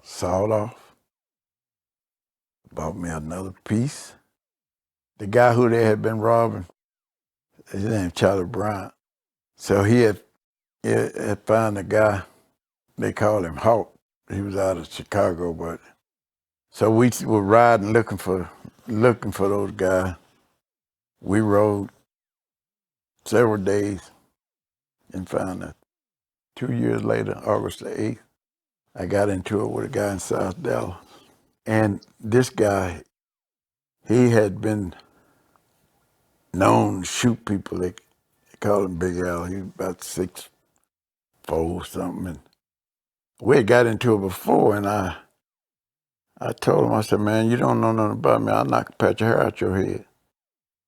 sawed off, bought me another piece. The guy who they had been robbing, his name Charlie Brown. So he had found a guy, they called him Hawk. He was out of Chicago, but so we were riding looking for those guys. We rode several days and found them. 2 years later, August the 8th, I got into it with a guy in South Dallas. And this guy, he had been known to shoot people. They called him Big Al. He was about 6'4" or something. And we had got into it before, and I told him, I said, man, you don't know nothing about me. I'll knock a patch of hair out your head.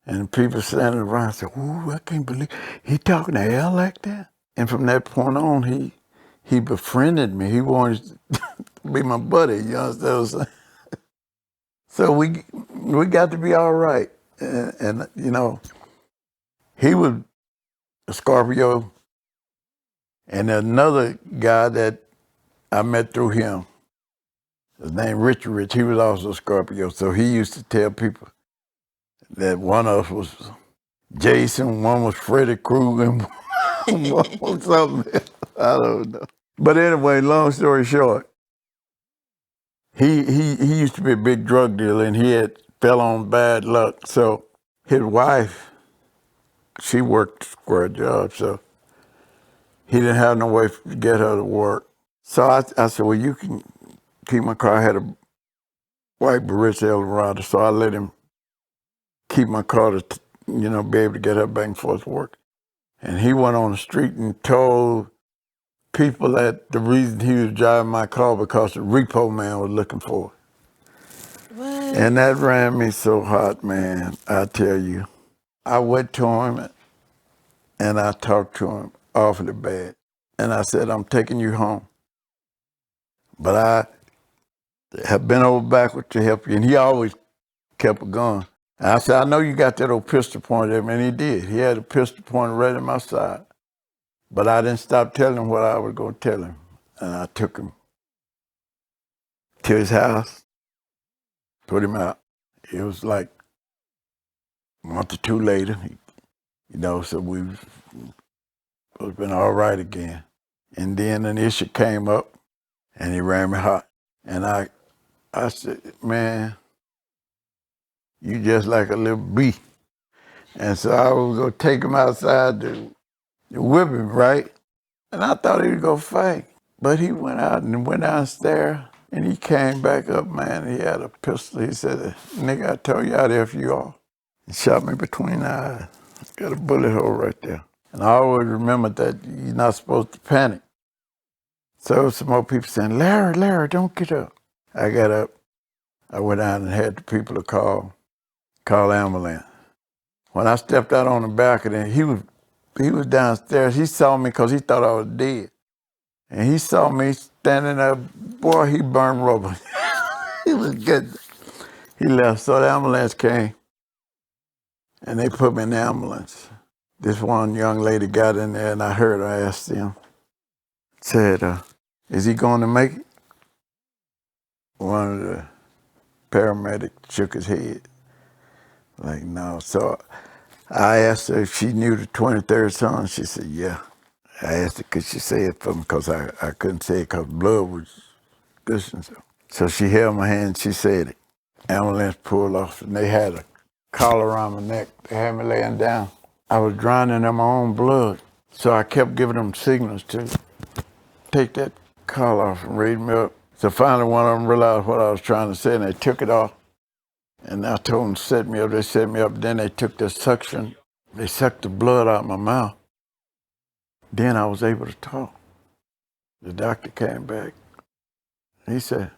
And people standing around said, ooh, I can't believe he talking to Al like that. And from that point on, he befriended me. He wanted to be my buddy, you understand what I'm saying? So we got to be all right. And you know, he was a Scorpio, and another guy that I met through him, his name Richard Rich, he was also a Scorpio. So he used to tell people that one of us was Jason, one was Freddy Krueger, and one was something else. I don't know. But anyway, long story short, he used to be a big drug dealer, and he had fell on bad luck. So his wife, she worked a square job, so he didn't have no way to get her to work. So I said, well, you can keep my car. I had a white Barista Eldorado, so I let him keep my car to, be able to get her back and forth to work. And he went on the street and told people that the reason he was driving my car because the repo man was looking for it. What? And that ran me so hot, man, I tell you. I went to him and I talked to him awfully bad. And I said, I'm taking you home. But I have been over backwards to help you. And he always kept a gun. And I said, I know you got that old pistol pointed at me. And he did. He had a pistol pointed right at my side. But I didn't stop telling him what I was going to tell him. And I took him to his house, put him out. It was like a month or two later, so we've been all right again. And then an issue came up, and he ran me hot. And I said, man, you just like a little bee. And so I was going to take him outside to whip him, right? And I thought he was going to fight. But he went out and went downstairs, and he came back up, man. He had a pistol. He said, nigga, I told you I'd F you off. He shot me between the eyes. Got a bullet hole right there. And I always remember that you're not supposed to panic. So some more people saying, Larry, don't get up. I got up. I went out and had the people to call ambulance. When I stepped out on the balcony, he was downstairs. He saw me because he thought I was dead. And he saw me standing there. Boy, he burned rubber. He was good. He left. So the ambulance came, and they put me in the ambulance. This one young lady got in there, and I heard her ask him, said, is he going to make it? One of the paramedics shook his head. Like, no. So I asked her if she knew the 23rd song. She said, yeah. I asked her, could she say it for me? Because I couldn't say it because blood was gushing. So she held my hand and she said it. Ambulance pulled off, and they had a collar around my neck. They had me laying down. I was drowning in my own blood. So I kept giving them signals to take that collar off and raise me up. So finally one of them realized what I was trying to say, and they took it off. And I told them to set me up. They set me up. Then they took the suction. They sucked the blood out of my mouth. Then I was able to talk. The doctor came back. He said,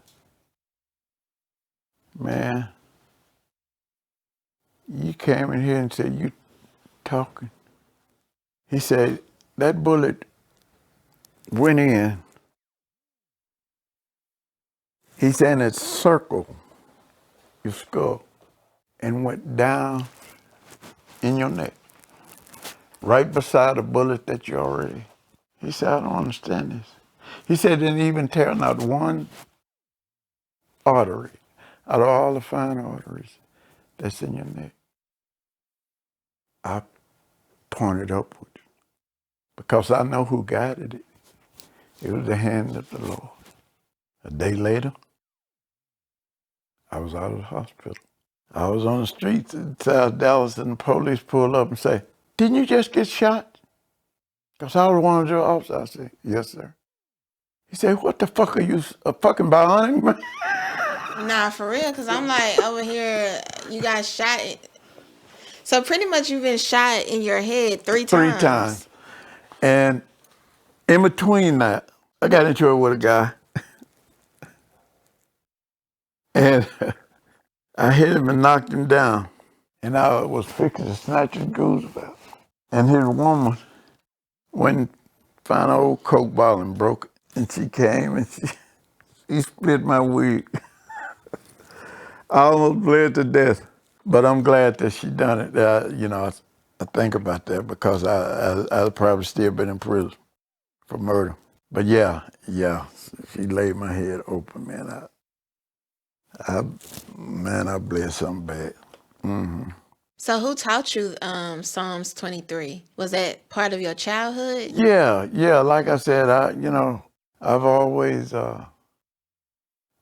man, you came in here and said you talking. He said, that bullet went in. He said it circled your skull and went down in your neck, right beside the bullet that you already. He said, I don't understand this. He said, didn't even tear not one artery, out of all the fine arteries that's in your neck, I pointed upwards because I know who guided it. It was the hand of the Lord. A day later, I was out of the hospital. I was on the streets in South Dallas and the police pulled up and say, "Didn't you just get shot?" Because I was one of your officers. I said, "Yes, sir." He said, "What the fuck are you, a fucking bionic man?" Nah, for real, because I'm like, over here, you got shot. So pretty much you've been shot in your head 3 times. times. And in between that, I got into it with a guy. And I hit him and knocked him down. And I was fixing to snatch his goose out. And his woman went and found an old Coke bottle and broke it. And she came and she split my wig. I almost bled to death. But I'm glad that she done it. I think about that because I'd probably still been in prison for murder. But yeah, she laid my head open, man. I bled something bad. Mm-hmm. So who taught you Psalms 23? Was that part of your childhood? Yeah. Like I said, I've always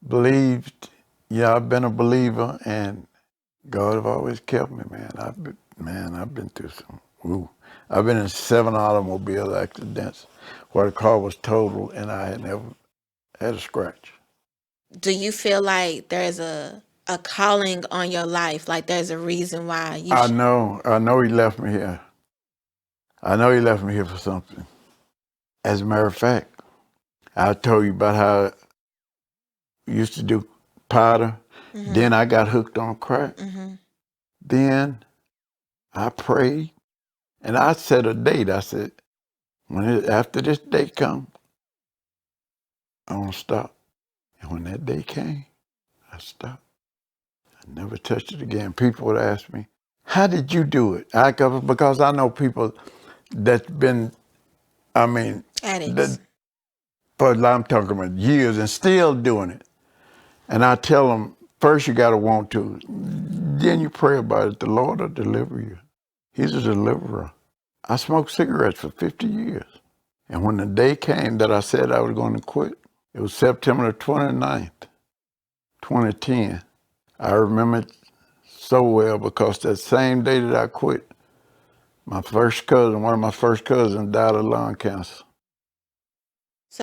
believed. Yeah, I've been a believer, and God have always kept me, man. I've been through some. Ooh, I've been in 7 automobile accidents where the car was totaled, and I had never had a scratch. Do you feel like there's a calling on your life? Like there's a reason why you I know He left me here. I know He left me here for something. As a matter of fact, I told you about how I used to do powder. Mm-hmm. Then I got hooked on crack. Mm-hmm. Then I prayed, and I set a date. I said, after this date comes, I'm gonna stop. And when that day came, I stopped. I never touched it again. People would ask me, "How did you do it?" Because I know people that's been, Addicts. but I'm talking about years and still doing it. And I tell them, first you got to want to, then you pray about it. The Lord will deliver you. He's a deliverer. I smoked cigarettes for 50 years. And when the day came that I said I was going to quit, it was September 29th, 2010. I remember it so well because that same day that I quit, one of my first cousins died of lung cancer.